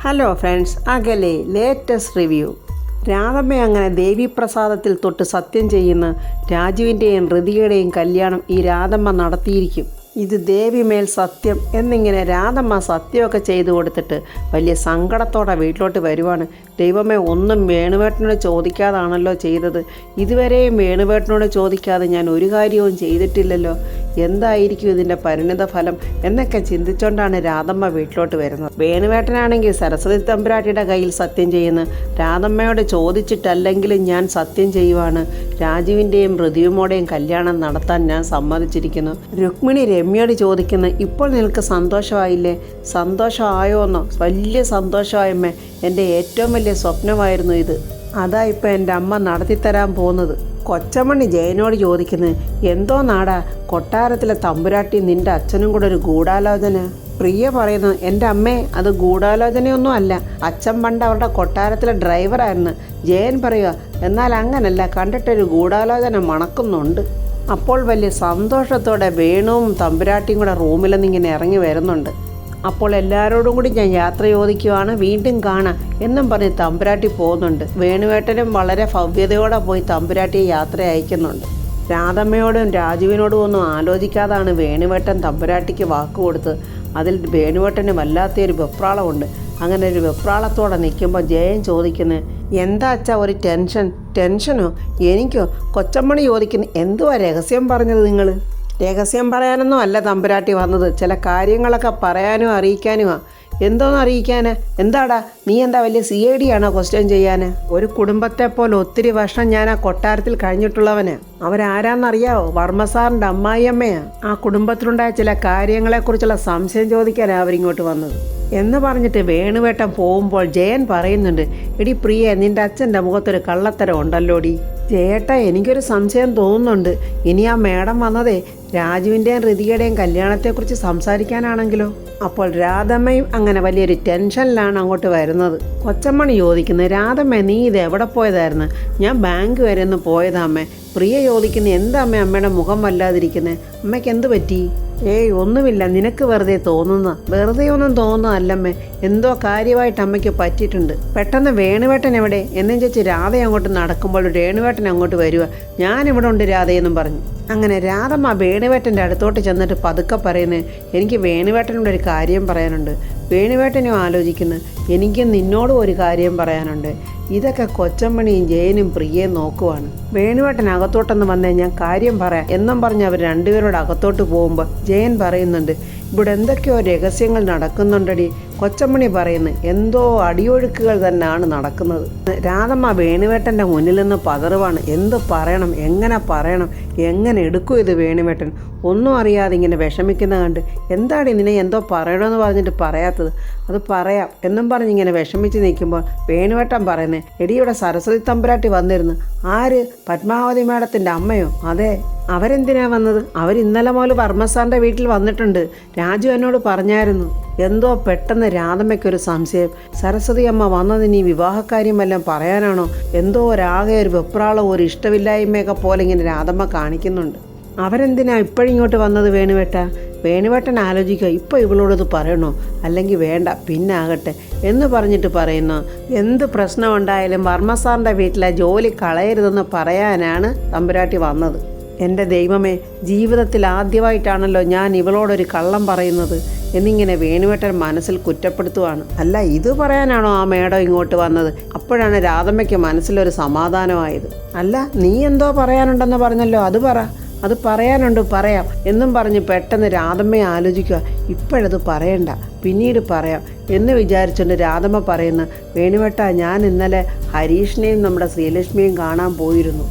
Hello friends, അകലെ latest review. Radhamma അങ്ങനെ ദേവീപ്രസാദത്തിൽ തൊട്ട് സത്യം ചെയ്യുന്ന രാജുവിൻ്റെയും ഋതിയുടെയും കല്യാണം ഈ രാധമ്മ നടത്തിയിരിക്കും. ഇത് ദേവിമേൽ സത്യം എന്നിങ്ങനെ രാധമ്മ സത്യമൊക്കെ ചെയ്തു കൊടുത്തിട്ട് വലിയ സങ്കടത്തോടെ വീട്ടിലോട്ട് വരുവാണ്. ദൈവമേ, ഒന്നും വേണുവേട്ടനോട് ചോദിക്കാതാണല്ലോ ചെയ്തത്. ഇതുവരെയും വേണുവേട്ടനോട് ചോദിക്കാതെ ഞാൻ ഒരു കാര്യവും ചെയ്തിട്ടില്ലല്ലോ. എന്തായിരിക്കും ഇതിൻ്റെ പരിണിത ഫലം എന്നൊക്കെ ചിന്തിച്ചുകൊണ്ടാണ് രാധമ്മ വീട്ടിലോട്ട് വരുന്നത്. വേണുവേട്ടനാണെങ്കിൽ സരസ്വതി തമ്പുരാട്ടിയുടെ കയ്യിൽ സത്യം ചെയ്യുന്നു. രാധമ്മയോട് ചോദിച്ചിട്ടല്ലെങ്കിലും ഞാൻ സത്യം ചെയ്യുവാണ്. രാജുവിൻ്റെയും ഋതുവിമോടെയും കല്യാണം നടത്താൻ ഞാൻ സമ്മതിച്ചിരിക്കുന്നു. രുക്മിണി രമ്യയോട് ചോദിക്കുന്നു, ഇപ്പോൾ നിനക്ക് സന്തോഷമായില്ലേ? സന്തോഷമായോന്നോ? വലിയ സന്തോഷമായമ്മേ. എൻ്റെ ഏറ്റവും വലിയ സ്വപ്നമായിരുന്നു ഇത്. അതാ ഇപ്പം എൻ്റെ അമ്മ നടത്തിത്തരാൻ പോകുന്നത്. കൊച്ചമണി ജയനോട് ചോദിക്കുന്നത്, എന്തോ നാടാ കൊട്ടാരത്തിലെ തമ്പുരാട്ടി നിൻ്റെ അച്ഛനും കൂടെ ഒരു ഗൂഢാലോചന? പ്രിയ പറയുന്നു, എൻ്റെ അമ്മേ, അത് ഗൂഢാലോചനയൊന്നും അല്ല. അച്ഛൻ പണ്ട് അവരുടെ കൊട്ടാരത്തിലെ ഡ്രൈവറായിരുന്നു. ജയൻ പറയുക, എന്നാൽ അങ്ങനല്ല, കണ്ടിട്ടൊരു ഗൂഢാലോചന മണക്കുന്നുണ്ട്. അപ്പോൾ വലിയ സന്തോഷത്തോടെ വേണുവും തമ്പുരാട്ടിയും കൂടെ റൂമിൽ നിന്നിങ്ങനെ ഇറങ്ങി വരുന്നുണ്ട്. അപ്പോൾ എല്ലാവരോടും കൂടി ഞാൻ യാത്ര ചോദിക്കുവാണ്, വീണ്ടും കാണാം എന്നും പറഞ്ഞ് തമ്പുരാട്ടി പോകുന്നുണ്ട്. വേണുവേട്ടനും വളരെ ഭവ്യതയോടെ പോയി തമ്പുരാട്ടിയെ യാത്ര അയക്കുന്നുണ്ട്. രാധമ്മയോടും രാജുവിനോടും ഒന്നും ആലോചിക്കാതാണ് വേണുവേട്ടൻ തമ്പുരാട്ടിക്ക് വാക്ക് കൊടുത്ത്. അതിൽ വേണുവേട്ടന് വല്ലാത്തൊരു വെപ്രാളമുണ്ട്. അങ്ങനെ ഒരു വെപ്രാളത്തോടെ നിൽക്കുമ്പോൾ ജയൻ ചോദിക്കുന്നത്, എന്താ അച്ഛാ ഒരു ടെൻഷനോ? എനിക്കോ? കൊച്ചമ്മണി ചോദിക്കുന്നു, എന്തുവാ രഹസ്യം പറഞ്ഞത് നിങ്ങൾ? രഹസ്യം പറയാനൊന്നും അല്ല തമ്പുരാട്ടി വന്നത്, ചില കാര്യങ്ങളൊക്കെ പറയാനും അറിയിക്കാനുമാ. എന്തോന്ന് അറിയിക്കാന്? എന്താടാ നീ എന്താ വലിയ CID ആണോ ക്വസ്റ്റ്യൻ ചെയ്യാൻ? ഒരു കുടുംബത്തെ പോലെ ഒത്തിരി വർഷം ഞാൻ ആ കൊട്ടാരത്തിൽ കഴിഞ്ഞിട്ടുള്ളവന്. അവരാരാന്നറിയാവോ? വർമ്മസാറിൻ്റെ അമ്മായിയമ്മയാ. ആ കുടുംബത്തിലുണ്ടായ ചില കാര്യങ്ങളെക്കുറിച്ചുള്ള സംശയം ചോദിക്കാനാണ് അവരിങ്ങോട്ട് വന്നത് എന്ന് പറഞ്ഞിട്ട് വേണുവേട്ടൻ പോകുമ്പോൾ ജയൻ പറയുന്നുണ്ട്, എടി പ്രിയ, നിൻ്റെ അച്ഛൻ്റെ മുഖത്തൊരു കള്ളത്തരം ഉണ്ടല്ലോടി. ജയേട്ടാ, എനിക്കൊരു സംശയം തോന്നുന്നുണ്ട്. ഇനി ആ മേഡം വന്നതേ രാജുവിൻ്റെയും ഋതിയുടെയും കല്യാണത്തെക്കുറിച്ച് സംസാരിക്കാനാണെങ്കിലോ? അപ്പോൾ രാധമ്മയും അങ്ങനെ വലിയൊരു ടെൻഷനിലാണ് അങ്ങോട്ട് വരുന്നത്. കൊച്ചമ്മണി ചോദിക്കുന്നത്, രാധമ്മ നീ ഇത് എവിടെ പോയതായിരുന്നു? ഞാൻ ബാങ്ക് വരെ ഒന്ന് പോയതാമ്മേ. പ്രിയ ചോദിക്കുന്നത്, എന്താ അമ്മ അമ്മയുടെ മുഖം വല്ലാതിരിക്കുന്നത്? അമ്മയ്ക്ക് എന്ത് പറ്റി? ഏയ് ഒന്നുമില്ല, നിനക്ക് വെറുതെ തോന്നുന്ന. വെറുതെ ഒന്നും തോന്നുന്നതല്ലമ്മേ, എന്തോ കാര്യമായിട്ട് അമ്മയ്ക്ക് പറ്റിയിട്ടുണ്ട്. പെട്ടെന്ന് വേണുവേട്ടൻ എവിടെ എന്നും ചോദിച്ച് രാധ അങ്ങോട്ട് നടക്കുമ്പോൾ വേണുവേട്ടൻ അങ്ങോട്ട് വരിക. ഞാനിവിടെ ഉണ്ട് രാധയെന്നും പറഞ്ഞു. അങ്ങനെ രാധമ്മ വേണുവേട്ടൻ്റെ അടുത്തോട്ട് ചെന്നിട്ട് പതുക്കെ പറയുന്നത്, എനിക്ക് വേണുവേട്ടനോട് ഒരു കാര്യം പറയാനുണ്ട്. വേണുവേട്ടനും ആലോചിക്കുന്നു, എനിക്ക് നിന്നോടും ഒരു കാര്യം പറയാനുണ്ട്. ഇതൊക്കെ കൊച്ചമ്മണിയും ജയനും പ്രിയയും നോക്കുവാണ്. വേണുവേട്ടൻ അകത്തോട്ടൊന്ന് വന്നേ, ഞാൻ കാര്യം പറയാം എന്നും പറഞ്ഞ് അവർ രണ്ടുപേരോട് അകത്തോട്ട് പോകുമ്പോൾ ജയൻ പറയുന്നുണ്ട്, ഇവിടെ എന്തൊക്കെയോ രഹസ്യങ്ങൾ നടക്കുന്നുണ്ടടി. കൊച്ചമ്മണി പറയുന്നു, എന്തോ അടിയൊഴുക്കുകൾ തന്നെയാണ് നടക്കുന്നത്. രാധമ്മ വേണുവേട്ടൻ്റെ മുന്നിൽ നിന്ന് പതറുവാണ്. എന്ത് പറയണം, എങ്ങനെ പറയണം, എങ്ങനെ എടുക്കും ഇത് വേണുവേട്ടൻ? ഒന്നും അറിയാതെ ഇങ്ങനെ വിഷമിക്കുന്ന കണ്ട്, എന്താണ് നിന്നെ എന്തോ പറയണമെന്ന് പറഞ്ഞിട്ട് പറയാത്തത്? അത് പറയാം എന്നും പറഞ്ഞിങ്ങനെ വിഷമിച്ച് നിൽക്കുമ്പോൾ വേണുവേട്ടൻ പറയുന്നത്, എടി ഇവിടെ സരസ്വതി തമ്പുരാട്ടി വന്നിരുന്നു. ആര്? പത്മാവതി മേഡത്തിൻ്റെ അമ്മയോ? അതെ. അവരെന്തിനാ വന്നത്? അവർ ഇന്നലെ മുതൽ വർമ്മസാറിൻ്റെ വീട്ടിൽ വന്നിട്ടുണ്ട്. രാജു എന്നോട് പറഞ്ഞായിരുന്നു. എന്തോ പെട്ടെന്ന് രാധമ്മയ്ക്കൊരു സംശയം. സരസ്വതി അമ്മ വന്നതിന് ഈ വിവാഹക്കാര്യം വല്ലതും പറയാനാണോ? എന്തോ ഒരാകെ ഒരു വെപ്രാളവും ഒരു ഇഷ്ടമില്ലായ്മയൊക്കെ പോലെ ഇങ്ങനെ രാധമ്മ കാണിക്കുന്നുണ്ട്. അവരെന്തിനാ ഇപ്പോഴിങ്ങോട്ട് വന്നത് വേണുവേട്ട? വേണുവേട്ടൻ ആലോചിക്കുക, ഇപ്പോൾ ഇവളോടത് പറയണോ അല്ലെങ്കിൽ വേണ്ട പിന്നെ ആകട്ടെ എന്ന് പറഞ്ഞിട്ട് പറയുന്നു, എന്ത് പ്രശ്നം ഉണ്ടായാലും വർമ്മസാറിൻ്റെ വീട്ടിലെ ജോലി കളയരുതെന്ന് പറയാനാണ് തമ്പുരാട്ടി വന്നത്. എൻ്റെ ദൈവമേ, ജീവിതത്തിൽ ആദ്യമായിട്ടാണല്ലോ ഞാൻ ഇവളോടൊരു കള്ളം പറയുന്നത് എന്നിങ്ങനെ വേണുവേട്ടൻ മനസ്സിൽ കുറ്റപ്പെടുത്തുവാണ്. അല്ല, ഇത് പറയാനാണോ ആ മേഡം ഇങ്ങോട്ട് വന്നത്? അപ്പോഴാണ് രാധമ്മയ്ക്ക് മനസ്സിലൊരു സമാധാനമായത്. അല്ല, നീ എന്തോ പറയാനുണ്ടെന്ന് പറഞ്ഞല്ലോ, അത് പറ. അത് പറയാനുണ്ട്, പറയാം എന്നും പറഞ്ഞ് പെട്ടെന്ന് രാധമ്മയെ ആലോചിക്കുക, ഇപ്പോഴത് പറയണ്ട, പിന്നീട് പറയാം എന്ന് വിചാരിച്ചുകൊണ്ട് രാധമ്മ പറയുന്ന, വേണുവേട്ട, ഞാൻ ഇന്നലെ ഹരീഷിനെയും നമ്മുടെ ശ്രീലക്ഷ്മിയും കാണാൻ പോയിരുന്നു.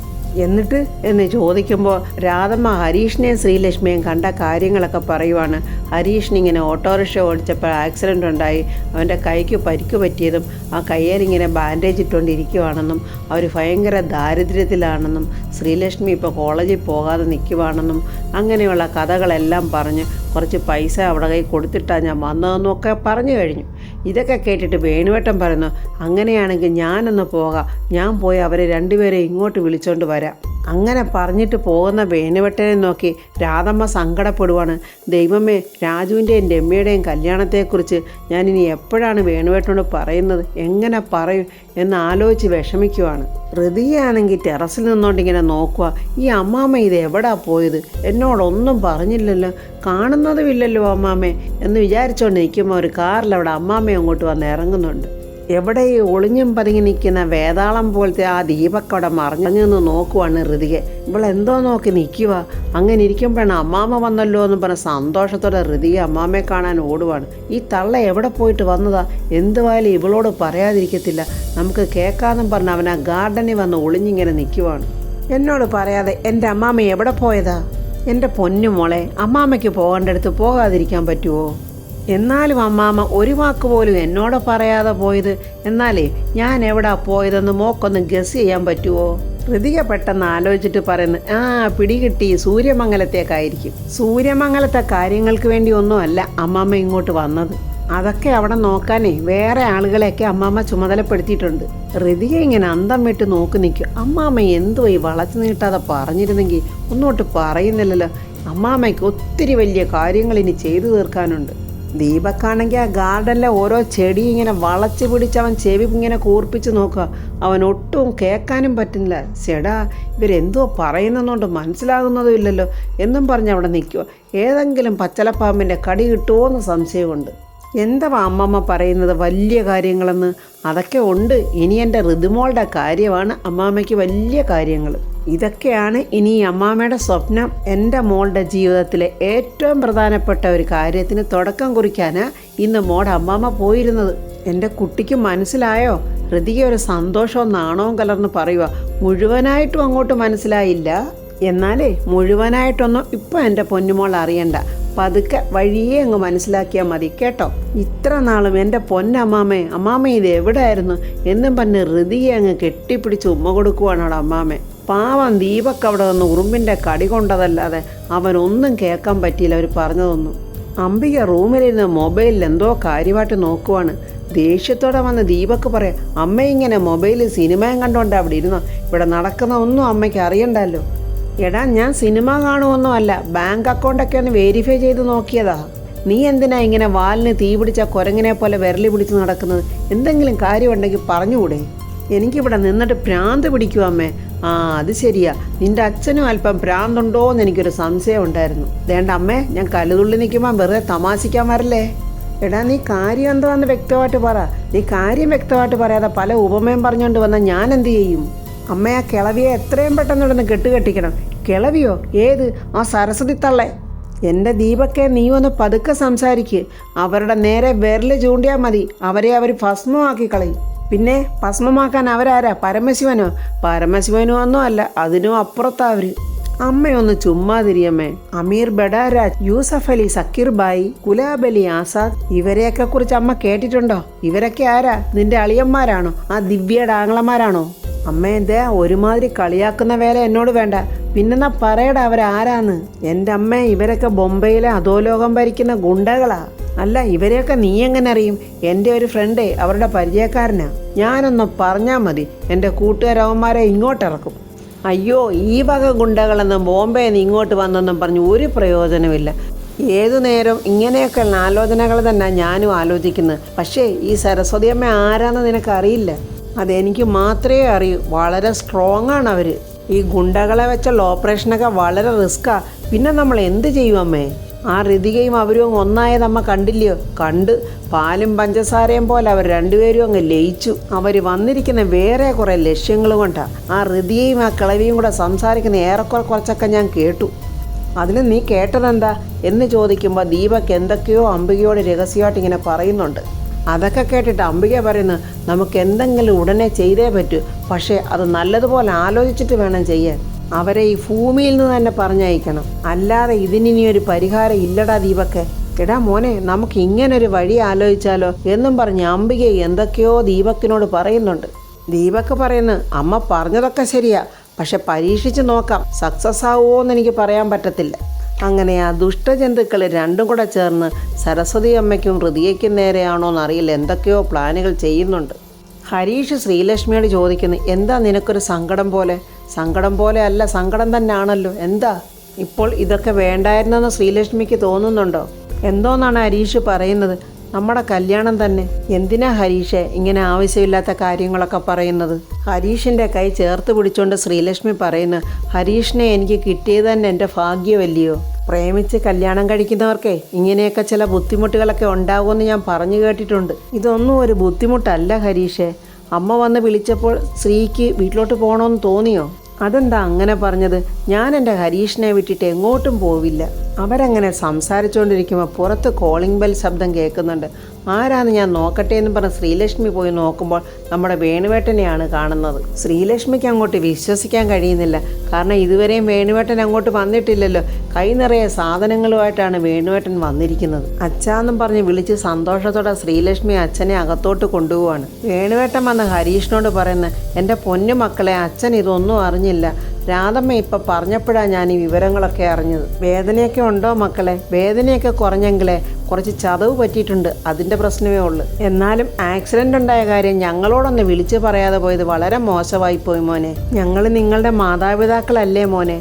എന്നിട്ട് എന്ന് ചോദിക്കുമ്പോൾ രാധമ്മ ഹരീഷിനെയും ശ്രീലക്ഷ്മിയും കണ്ട കാര്യങ്ങളൊക്കെ പറയുവാണ്. ഹരീഷിനിങ്ങനെ ഓട്ടോറിക്ഷ ഓടിച്ചപ്പോൾ ആക്സിഡൻ്റ് ഉണ്ടായി, അവൻ്റെ കൈക്ക് പരിക്ക് പറ്റിയതും ആ കയ്യിലിങ്ങനെ ബാൻഡേജ് ഇട്ടുകൊണ്ടിരിക്കുവാണെന്നും അവർ ഭയങ്കര ദാരിദ്ര്യത്തിലാണെന്നും ശ്രീലക്ഷ്മി ഇപ്പോൾ കോളേജിൽ പോകാതെ നിൽക്കുവാണെന്നും അങ്ങനെയുള്ള കഥകളെല്ലാം പറഞ്ഞ് കുറച്ച് പൈസ അവിടെ കൈ കൊടുത്തിട്ടാണ് ഞാൻ വന്നതെന്നൊക്കെ പറഞ്ഞു കഴിഞ്ഞു. ഇതൊക്കെ കേട്ടിട്ട് വേണുവേട്ടൻ പറയുന്നു, അങ്ങനെയാണെങ്കിൽ ഞാനൊന്ന് പോകാം, ഞാൻ പോയി അവരെ രണ്ടുപേരെ ഇങ്ങോട്ട് വിളിച്ചോണ്ട് വരാം. അങ്ങനെ പറഞ്ഞിട്ട് പോകുന്ന വേണുവെട്ടനെ നോക്കി രാധമ്മ സങ്കടപ്പെടുവാണ്. ദൈവമേ, രാജുവിൻ്റെയും രമ്യയുടെയും കല്യാണത്തെക്കുറിച്ച് ഞാനിനി എപ്പോഴാണ് വേണുവേട്ടനോട് പറയുന്നത്, എങ്ങനെ പറയും എന്ന് ആലോചിച്ച് വിഷമിക്കുവാണ്. ഋതികയാണെങ്കിൽ ടെറസിൽ നിന്നോണ്ടിങ്ങനെ നോക്കുക. ഈ അമ്മാമ്മ ഇത് എവിടാ പോയത്, എന്നോടൊന്നും പറഞ്ഞില്ലല്ലോ, കാണുന്നതുമില്ലല്ലോ അമ്മാമ്മേ എന്ന് വിചാരിച്ചുകൊണ്ട് നിൽക്കുമ്പോൾ ഒരു കാറിൽ അവിടെ അമ്മാമ്മ അങ്ങോട്ട് വന്ന് ഇറങ്ങുന്നുണ്ട്. എവിടെ ഈ ഒളിഞ്ഞും പതുങ്ങി നിൽക്കുന്ന വേതാളം പോലത്തെ ആ ദീപക്കവിടെ മറിഞ്ഞെന്ന് നോക്കുവാണ് ഋതിക. ഇവളെന്തോ നോക്കി നിൽക്കുക. അങ്ങനെ ഇരിക്കുമ്പോഴാണ് അമ്മാമ്മ വന്നല്ലോ എന്ന് പറഞ്ഞ സന്തോഷത്തോടെ ഋതിക അമ്മാമ്മയെ കാണാൻ ഓടുവാണ്. ഈ തള്ള എവിടെ പോയിട്ട് വന്നതാ, എന്തുവായാലും ഇവളോട് പറയാതിരിക്കത്തില്ല, നമുക്ക് കേൾക്കാമെന്നും പറഞ്ഞ് അവൻ ആ ഗാർഡനിൽ വന്ന് ഒളിഞ്ഞിങ്ങനെ നിൽക്കുവാണ്. എന്നോട് പറയാതെ എൻ്റെ അമ്മാമ്മ എവിടെ പോയതാ? എൻ്റെ പൊന്നു മോളെ, അമ്മാമ്മയ്ക്ക് പോകേണ്ടടുത്ത് പോകാതിരിക്കാൻ പറ്റുമോ? എന്നാലും അമ്മാമ്മ ഒരു വാക്ക് പോലും എന്നോട് പറയാതെ പോയത്, എന്നാലേ ഞാൻ എവിടാ പോയതെന്ന് മോക്കൊന്ന് ഗസ് ചെയ്യാൻ പറ്റുമോ? ഋതിക പെട്ടെന്ന് ആലോചിച്ചിട്ട് പറയുന്നു, പിടികിട്ടി, സൂര്യമംഗലത്തേക്കായിരിക്കും. സൂര്യമംഗലത്തെ കാര്യങ്ങൾക്ക് വേണ്ടി ഒന്നുമല്ല അമ്മാമ്മ ഇങ്ങോട്ട് വന്നത്. അതൊക്കെ അവിടെ നോക്കാനേ വേറെ ആളുകളെയൊക്കെ അമ്മാമ്മ ചുമതലപ്പെടുത്തിയിട്ടുണ്ട്. ഋതിക ഇങ്ങനെ അന്തം വിട്ട് നോക്കി നിൽക്കും. അമ്മാമ്മ എന്തുവാ ഈ വളച്ചു നീട്ടാതെ പറഞ്ഞിരുന്നെങ്കിൽ, ഒന്നോട്ട് പറയുന്നില്ലല്ലോ. അമ്മാമ്മയ്ക്ക് ഒത്തിരി വലിയ കാര്യങ്ങൾ ഇനി ചെയ്തു തീർക്കാനുണ്ട്. ദീപക്കാണെങ്കിൽ ആ ഗാർഡനിലെ ഓരോ ചെടി ഇങ്ങനെ വളച്ച് പിടിച്ച് അവൻ ചെവി ഇങ്ങനെ കൂർപ്പിച്ച് നോക്കുക. അവൻ ഒട്ടും കേൾക്കാനും പറ്റുന്നില്ല. ചേടാ, ഇവരെന്തോ പറയുന്നതുകൊണ്ട് മനസ്സിലാകുന്നതും ഇല്ലല്ലോ എന്നും പറഞ്ഞ് അവിടെ നിൽക്കുക. ഏതെങ്കിലും പച്ചലപ്പാമ്പിൻ്റെ കടി കിട്ടുമോ എന്ന് സംശയമുണ്ട്. എന്താ അമ്മമ്മ പറയുന്നത് വലിയ കാര്യങ്ങളെന്ന്? അതൊക്കെ ഉണ്ട്. ഇനി എൻ്റെ ഋതുമോളുടെ കാര്യമാണ് അമ്മാമ്മയ്ക്ക് വലിയ കാര്യങ്ങൾ. ഇതൊക്കെയാണ് ഇനി അമ്മാമ്മയുടെ സ്വപ്നം. എൻ്റെ മോളുടെ ജീവിതത്തിലെ ഏറ്റവും പ്രധാനപ്പെട്ട ഒരു കാര്യത്തിന് തുടക്കം കുറിക്കാനാണ് ഇന്ന് മോളുടെ അമ്മാമ്മ പോയിരുന്നത്. എൻ്റെ കുട്ടിക്ക് മനസ്സിലായോ? ഋതിക ഒരു സന്തോഷവും നാണവും കലർന്ന് പറയുക. മുഴുവനായിട്ടും അങ്ങോട്ട് മനസ്സിലായില്ല, എന്നാലേ മുഴുവനായിട്ടൊന്നും ഇപ്പം എൻ്റെ പൊന്നുമോൾ അറിയണ്ട. പതുക്കെ വഴിയേ അങ്ങ് മനസ്സിലാക്കിയാൽ മതി കേട്ടോ. ഇത്ര നാളും എൻ്റെ പൊന്നമ്മാമ്മേ, അമ്മാമ്മ ഇത് എവിടെയായിരുന്നു എന്നും പറഞ്ഞ് ഋതിയെ അങ്ങ് കെട്ടിപ്പിടിച്ച് ഉമ്മ കൊടുക്കുവാണ് അവിടെ അമ്മാമ്മ. പാവം ദീപക്ക് അവിടെ വന്ന് ഉറുമ്പിൻ്റെ കടി കൊണ്ടതല്ലാതെ അവനൊന്നും കേൾക്കാൻ പറ്റിയില്ല അവർ പറഞ്ഞതൊന്നും. അംബിക റൂമിലിരുന്ന് മൊബൈലിൽ എന്തോ കാര്യമായിട്ട് നോക്കുവാണ്. ദേഷ്യത്തോടെ വന്ന് ദീപക്ക് പറയാം, അമ്മ ഇങ്ങനെ മൊബൈലിൽ സിനിമയും കണ്ടോണ്ട് അവിടെ ഇരുന്നോ? ഇവിടെ നടക്കുന്ന ഒന്നും അമ്മയ്ക്ക് അറിയണ്ടല്ലോ. എടാ, ഞാൻ സിനിമ കാണുമൊന്നും അല്ല, ബാങ്ക് അക്കൗണ്ടൊക്കെ ഒന്ന് വെരിഫൈ ചെയ്ത് നോക്കിയതാ. നീ എന്തിനാ ഇങ്ങനെ വാലിന് തീ പിടിച്ച കുരങ്ങിനെ പോലെ വിരലി പിടിച്ച് നടക്കുന്നത്? എന്തെങ്കിലും കാര്യമുണ്ടെങ്കിൽ പറഞ്ഞുകൂടെ? എനിക്കിവിടെ നിന്നിട്ട് ഭ്രാന്ത് പിടിക്കും അമ്മേ. അത് ശരിയാ, നിന്റെ അച്ഛനും അല്പം ഭ്രാന്തുണ്ടോ എന്ന് എനിക്കൊരു സംശയം ഉണ്ടായിരുന്നു. വേണ്ട അമ്മേ, ഞാൻ കലുതുള്ളി നിൽക്കുമ്പോൾ വെറുതെ തമാശിക്കാൻ വരല്ലേ. എടാ, നീ കാര്യം എന്താന്ന് വ്യക്തമായിട്ട് പറ. നീ കാര്യം വ്യക്തമായിട്ട് പറയാതെ പല ഉപമയും പറഞ്ഞുകൊണ്ട് വന്നാൽ ഞാൻ എന്ത് ചെയ്യും? അമ്മ, ആ കിളവിയെ എത്രയും പെട്ടെന്ന് ഇവിടെ നിന്ന് കെട്ടുകെട്ടിക്കണം. കിളവിയോ? ഏത്? ആ സരസ്വതി തള്ളേ. എൻ്റെ ദീപക്കെ, നീ ഒന്ന് പതുക്കെ സംസാരിക്ക്. അവരുടെ നേരെ വിരൽ ചൂണ്ടിയാൽ മതി, അവരെ അവർ ഭസ്മമാക്കി കളയും. പിന്നെ ഭസ്മമാക്കാൻ അവരാരാ? പരമശിവനോ? പരമശിവനോ ഒന്നും അല്ല, അതിനും അപ്പുറത്താ അവർ. അമ്മയൊന്ന് ചുമ്മാതിരിയമ്മേ. അമീർ ബഡാരാജ്, യൂസഫ് അലി, സക്കീർ ബായി, ഗുലാബ് അലി ആസാദ്, ഇവരെയൊക്കെ കുറിച്ച് അമ്മ കേട്ടിട്ടുണ്ടോ? ഇവരൊക്കെ ആരാ? നിന്റെ അളിയന്മാരാണോ? ആ ദിവ്യയുടെ ആങ്ങളമാരാണോ? അമ്മ, എന്താ ഒരുമാതിരി കളിയാക്കുന്ന വേല എന്നോട് വേണ്ട. പിന്നെന്നാ പറയടാ അവരാരാന്ന്? എൻ്റെ അമ്മ, ഇവരൊക്കെ ബൊംബെയിലെ അധോലോകം ഭരിക്കുന്ന ഗുണ്ടകളാ. അല്ല, ഇവരെയൊക്കെ നീ എങ്ങനെ അറിയും? എൻ്റെ ഒരു ഫ്രണ്ടേ അവരുടെ പരിചയക്കാരനാ. ഞാനൊന്ന് പറഞ്ഞാൽ മതി, എൻ്റെ കൂട്ടുകാരവന്മാരെ ഇങ്ങോട്ടിറക്കും. അയ്യോ, ഈ വക ഗുണ്ടകളെന്ന് ബോംബെയിൽ നിന്ന് ഇങ്ങോട്ട് വന്നെന്നും പറഞ്ഞ് ഒരു പ്രയോജനമില്ല. ഏതു നേരം ഇങ്ങനെയൊക്കെയുള്ള ആലോചനകൾ തന്നെ ഞാനും ആലോചിക്കുന്നത്. പക്ഷേ ഈ സരസ്വതിയമ്മ ആരാന്ന് നിനക്കറിയില്ല. അതെനിക്ക് മാത്രമേ അറിയൂ. വളരെ സ്ട്രോങ് ആണ് അവർ. ഈ ഗുണ്ടകളെ വെച്ചുള്ള ഓപ്പറേഷനൊക്കെ വളരെ റിസ്ക്കാണ്. പിന്നെ നമ്മൾ എന്ത് ചെയ്യും അമ്മേ? ആ ഋതികയും അവരും ഒന്നായത് അമ്മ കണ്ടില്ലയോ? കണ്ട്. പാലും പഞ്ചസാരയും പോലെ അവർ രണ്ടുപേരും അങ്ങ് ലയിച്ചു. അവർ വന്നിരിക്കുന്ന വേറെ കുറേ ലക്ഷ്യങ്ങൾ കൊണ്ടാണ്. ആ ഋതികയും ആ കിളവിയും കൂടെ സംസാരിക്കുന്ന ഏറെക്കുറെ കുറച്ചൊക്കെ ഞാൻ കേട്ടു. അതിന് നീ കേട്ടതെന്താ എന്ന് ചോദിക്കുമ്പോൾ ദീപക്ക് എന്തൊക്കെയോ അംബികയോട് രഹസ്യമായിട്ട് ഇങ്ങനെ പറയുന്നുണ്ട്. അതൊക്കെ കേട്ടിട്ട് അംബിക പറയുന്നു, നമുക്ക് എന്തെങ്കിലും ഉടനെ ചെയ്തേ പറ്റൂ. പക്ഷേ അത് നല്ലതുപോലെ ആലോചിച്ചിട്ട് വേണം ചെയ്യാൻ. അവരെ ഈ ഭൂമിയിൽ നിന്ന് തന്നെ പറഞ്ഞയക്കണം. അല്ലാതെ ഇതിനി ഒരു പരിഹാരം ഇല്ലടാ ദീപക്കെ. എടാ മോനെ, നമുക്ക് ഇങ്ങനൊരു വഴി ആലോചിച്ചാലോ എന്നും പറഞ്ഞ് അംബിക എന്തൊക്കെയോ ദീപക്കിനോട് പറയുന്നുണ്ട്. ദീപക്ക് പറയുന്നു, അമ്മ പറഞ്ഞതൊക്കെ ശരിയാ, പക്ഷെ പരീക്ഷിച്ച് നോക്കാം. സക്സസ് ആവുമോ എന്ന് എനിക്ക് പറയാൻ പറ്റത്തില്ല. അങ്ങനെ ആ ദുഷ്ടജന്തുക്കൾ രണ്ടും കൂടെ ചേർന്ന് സരസ്വതി അമ്മയ്ക്കും ഋതികയ്ക്കും നേരെയാണോ എന്നറിയില്ല എന്തൊക്കെയോ പ്ലാനുകൾ ചെയ്യുന്നുണ്ട്. ഹരീഷ് ശ്രീലക്ഷ്മിയോട് ചോദിക്കുന്നു, എന്താ നിനക്കൊരു സങ്കടം പോലെ? സങ്കടം പോലെ അല്ല, സങ്കടം തന്നെയാണല്ലോ. എന്താ ഇപ്പോൾ ഇതൊക്കെ വേണ്ടായിരുന്നെന്ന് ശ്രീലക്ഷ്മിക്ക് തോന്നുന്നുണ്ടോ? എന്തോന്നാണ് ഹരീഷ് പറയുന്നത്? നമ്മുടെ കല്യാണം തന്നെ. എന്തിനാ ഹരീഷെ ഇങ്ങനെ ആവശ്യമില്ലാത്ത കാര്യങ്ങളൊക്കെ പറയുന്നത്? ഹരീഷിൻ്റെ കൈ ചേർത്ത് പിടിച്ചുകൊണ്ട് ശ്രീലക്ഷ്മി പറയുന്നു, ഹരീഷിനെ എനിക്ക് കിട്ടിയത് തന്നെ എൻ്റെ ഭാഗ്യമല്ലയോ. പ്രേമിച്ച് കല്യാണം കഴിക്കുന്നവർക്കേ ഇങ്ങനെയൊക്കെ ചില ബുദ്ധിമുട്ടുകളൊക്കെ ഉണ്ടാകുമെന്ന് ഞാൻ പറഞ്ഞു കേട്ടിട്ടുണ്ട്. ഇതൊന്നും ഒരു ബുദ്ധിമുട്ടല്ല ഹരീഷെ. അമ്മ വന്ന് വിളിച്ചപ്പോൾ ശ്രീക്ക് വീട്ടിലോട്ട് പോകണമെന്ന് തോന്നിയോ? അതെന്താ അങ്ങനെ പറഞ്ഞത്? ഞാൻ എൻ്റെ ഹരീഷിനെ വിട്ടിട്ട് എങ്ങോട്ടും പോവില്ല. അവരങ്ങനെ സംസാരിച്ചുകൊണ്ടിരിക്കുമ്പോൾ പുറത്ത് കോളിംഗ് ബെൽ ശബ്ദം കേൾക്കുന്നുണ്ട്. ആരാന്ന് ഞാൻ നോക്കട്ടെ എന്ന് പറഞ്ഞ് ശ്രീലക്ഷ്മി പോയി നോക്കുമ്പോൾ നമ്മുടെ വേണുവേട്ടനെയാണ് കാണുന്നത്. ശ്രീലക്ഷ്മിക്ക് അങ്ങോട്ട് വിശ്വസിക്കാൻ കഴിയുന്നില്ല. കാരണം ഇതുവരെയും വേണുവേട്ടൻ അങ്ങോട്ട് വന്നിട്ടില്ലല്ലോ. കൈ നിറയെ സാധനങ്ങളുമായിട്ടാണ് വേണുവേട്ടൻ വന്നിരിക്കുന്നത്. അച്ഛാന്നും പറഞ്ഞ് വിളിച്ച് സന്തോഷത്തോടെ ശ്രീലക്ഷ്മി അച്ഛനെ അകത്തോട്ട് കൊണ്ടുപോവാണ്. വേണുവേട്ടൻ വന്ന് ഹരീഷിനോട് പറയുന്നത്, എൻ്റെ പൊന്നു മക്കളെ, അച്ഛൻ ഇതൊന്നും അറിഞ്ഞില്ല. രാധമ്മ ഇപ്പം പറഞ്ഞപ്പോഴാണ് ഞാൻ ഈ വിവരങ്ങളൊക്കെ അറിഞ്ഞത്. വേദനയൊക്കെ ഉണ്ടോ മക്കളെ? വേദനയൊക്കെ കുറഞ്ഞെങ്കിലേ കുറച്ച് ചതവ് പറ്റിയിട്ടുണ്ട്, അതിൻ്റെ പ്രശ്നമേ ഉള്ളൂ. എന്നാലും ആക്സിഡൻ്റ് ഉണ്ടായ കാര്യം ഞങ്ങളോടൊന്ന് വിളിച്ച് പറയാതെ പോയത് വളരെ മോശമായി പോയി മോനെ. ഞങ്ങൾ നിങ്ങളുടെ മാതാപിതാക്കളല്ലേ മോനെ.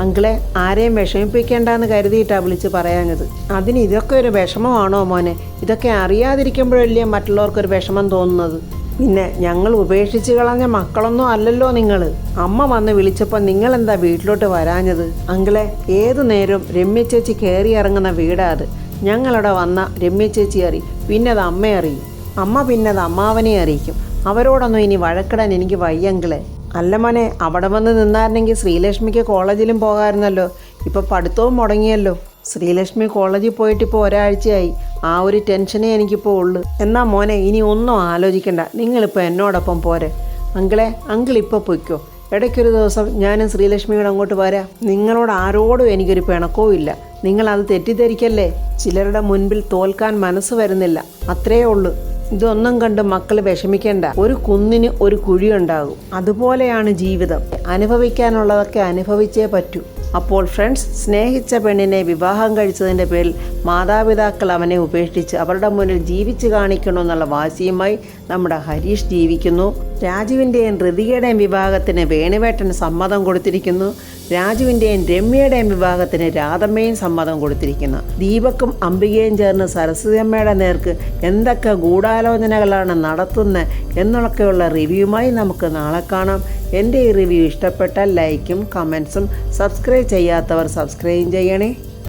അങ്കിളെ ആരെയും വിഷമിപ്പിക്കേണ്ടെന്ന് കരുതിയിട്ടാണ് വിളിച്ച് പറയാഞ്ഞത്. അതിന് ഇതൊക്കെ ഒരു വിഷമമാണോ മോനെ? ഇതൊക്കെ അറിയാതിരിക്കുമ്പോഴല്ലേ മറ്റുള്ളവർക്കൊരു വിഷമം തോന്നുന്നത്. പിന്നെ ഞങ്ങൾ ഉപേക്ഷിച്ച് കളഞ്ഞ മക്കളൊന്നും അല്ലല്ലോ നിങ്ങൾ. അമ്മ വന്ന് വിളിച്ചപ്പോൾ നിങ്ങളെന്താ വീട്ടിലോട്ട് വരാഞ്ഞത്? അങ്കിളെ, ഏതു നേരവും രമ്യ ചേച്ചി കയറി ഇറങ്ങുന്ന വീടാ അത്. ഞങ്ങളവിടെ വന്ന രമ്യ ചേച്ചി അറിയും, പിന്നെ അത് അമ്മയെ അറിയും, അമ്മ പിന്നെ അത് അമ്മാവനെ അറിയിക്കും. അവരോടൊന്നും ഇനി വഴക്കിടാൻ എനിക്ക് വയ്യങ്കിളെ. അല്ല മോനെ, അവിടെ വന്ന് നിന്നായിരുന്നെങ്കിൽ ശ്രീലക്ഷ്മിക്ക് കോളേജിലും പോകാമായിരുന്നല്ലോ. ഇപ്പോൾ പഠിത്തവും മുടങ്ങിയല്ലോ. ശ്രീലക്ഷ്മി കോളേജിൽ പോയിട്ടിപ്പോൾ ഒരാഴ്ചയായി. ആ ഒരു ടെൻഷനേ എനിക്കിപ്പോൾ ഉള്ളു. എന്നാ മോനെ, ഇനി ഒന്നും ആലോചിക്കണ്ട. നിങ്ങളിപ്പോൾ എന്നോടൊപ്പം പോരെ. അങ്കിളെ, അങ്കിൾ ഇപ്പോൾ പൊയ്ക്കോ. ഇടയ്ക്കൊരു ദിവസം ഞാനും ശ്രീലക്ഷ്മിയോട് അങ്ങോട്ട് വരാം. നിങ്ങളോട് ആരോടും എനിക്കൊരു പിണക്കവും ഇല്ല. നിങ്ങളത് തെറ്റിദ്ധരിക്കല്ലേ. ചിലരുടെ മുൻപിൽ തോൽക്കാൻ മനസ്സ് വരുന്നില്ല, അത്രയേ ഉള്ളൂ. ഇതൊന്നും കണ്ട് മക്കൾ വിഷമിക്കേണ്ട. ഒരു കുന്നിന് ഒരു കുഴിയുണ്ടാകും. അതുപോലെയാണ് ജീവിതം. അനുഭവിക്കാനുള്ളതൊക്കെ അനുഭവിച്ചേ പറ്റൂ. അപ്പോൾ ഫ്രണ്ട്സ്, സ്നേഹിച്ച പെണ്ണിനെ വിവാഹം കഴിച്ചതിൻ്റെ പേരിൽ മാതാപിതാക്കൾ അവനെ ഉപേക്ഷിച്ച് അവരുടെ മുന്നിൽ ജീവിച്ച് കാണിക്കണമെന്നുള്ള വാശിയുമായി നമ്മുടെ ഹരീഷ് ജീവിക്കുന്നു. രാജുവിൻ്റെയും ഋതികയുടെയും വിവാഹത്തിന് വേണുവേട്ടൻ സമ്മതം കൊടുത്തിരിക്കുന്നു. രാജുവിൻ്റെയും രമ്യയുടെയും വിവാഹത്തിന് രാധമ്മയും സമ്മതം കൊടുത്തിരിക്കുന്നു. ദീപക്കും അംബികയും ചേർന്ന് സരസ്വതിയമ്മയുടെ നേർക്ക് എന്തൊക്കെ ഗൂഢാലോചനകളാണ് നടത്തുന്നത് എന്നൊക്കെയുള്ള റിവ്യൂമായി നമുക്ക് നാളെ കാണാം. എൻ്റെ ഈ റിവ്യൂ ഇഷ്ടപ്പെട്ടാൽ ലൈക്കും കമൻസും, സബ്സ്ക്രൈബ് ചെയ്യാത്തവർ സബ്സ്ക്രൈബ് ചെയ്യണേ.